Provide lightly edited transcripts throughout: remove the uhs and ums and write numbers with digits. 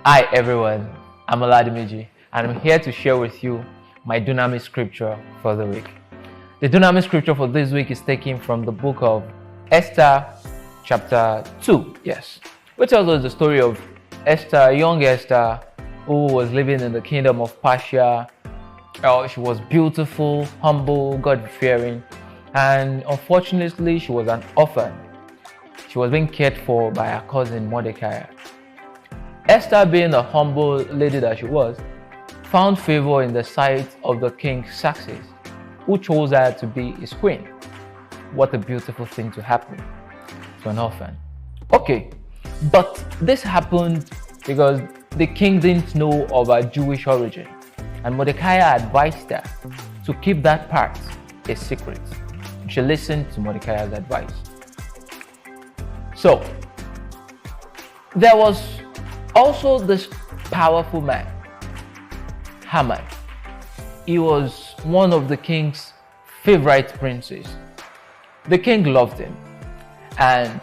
Hi everyone, I'm Oladimiji and I'm here to share with you my Dunamis Scripture for the week. The Dunamis Scripture for this week is taken from the book of Esther chapter 2, which tells us the story of Esther, young Esther, who was living in the kingdom of Persia. She was beautiful, humble, God-fearing, and unfortunately she was an orphan. She was being cared for by her cousin Mordecai. Esther, being a humble lady that she was, found favor in the sight of the King Xerxes, who chose her to be his queen. What a beautiful thing to happen to an orphan. Okay, but this happened because the king didn't know of her Jewish origin, and Mordecai advised her to keep that part a secret. She listened to Mordecai's advice. So, there was also this powerful man, Haman. He was one of the king's favorite princes. The king loved him, and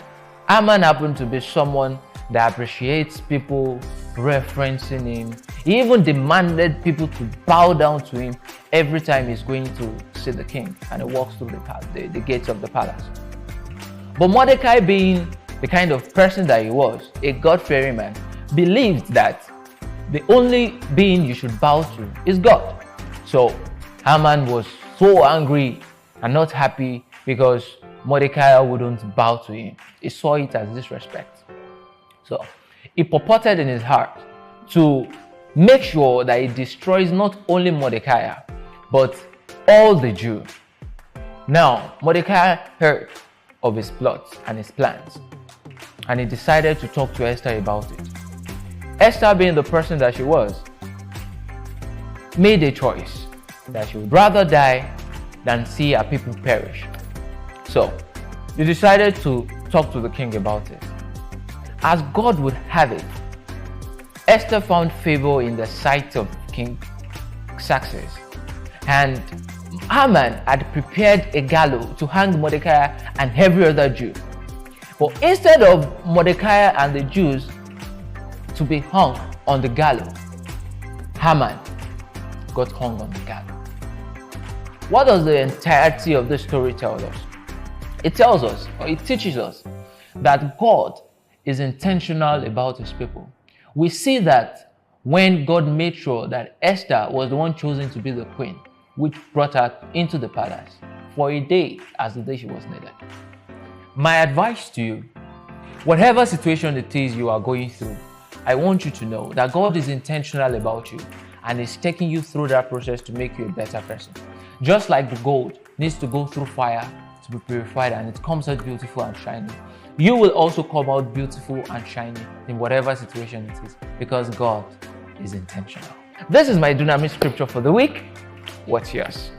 Haman happened to be someone that appreciates people referencing him. He even demanded people to bow down to him every time he's going to see the king and he walks through the gates of the palace. But Mordecai, being the kind of person that he was, a God-fearing man, believed that the only being you should bow to is God. So Haman was so angry and not happy because Mordecai wouldn't bow to him. He saw it as disrespect. So he purported in his heart to make sure that he destroys not only Mordecai but all the Jews. Now Mordecai heard of his plots and his plans, and he decided to talk to Esther about it. Esther, being the person that she was, made a choice that she would rather die than see her people perish. So, she decided to talk to the king about it. As God would have it, Esther found favor in the sight of King Xerxes, and Haman had prepared a gallows to hang Mordecai and every other Jew. But instead of Mordecai and the Jews to be hung on the gallows, Haman got hung on the gallows. What does the entirety of this story tell us? It tells us, or it teaches us, that God is intentional about his people. We see that when God made sure that Esther was the one chosen to be the queen, which brought her into the palace for a day as the day she was needed. My advice to you, whatever situation it is you are going through, I want you to know that God is intentional about you and is taking you through that process to make you a better person. Just like the gold needs to go through fire to be purified and it comes out beautiful and shiny, you will also come out beautiful and shiny in whatever situation it is, because God is intentional. This is my Dunamis Scripture for the week. What's yours?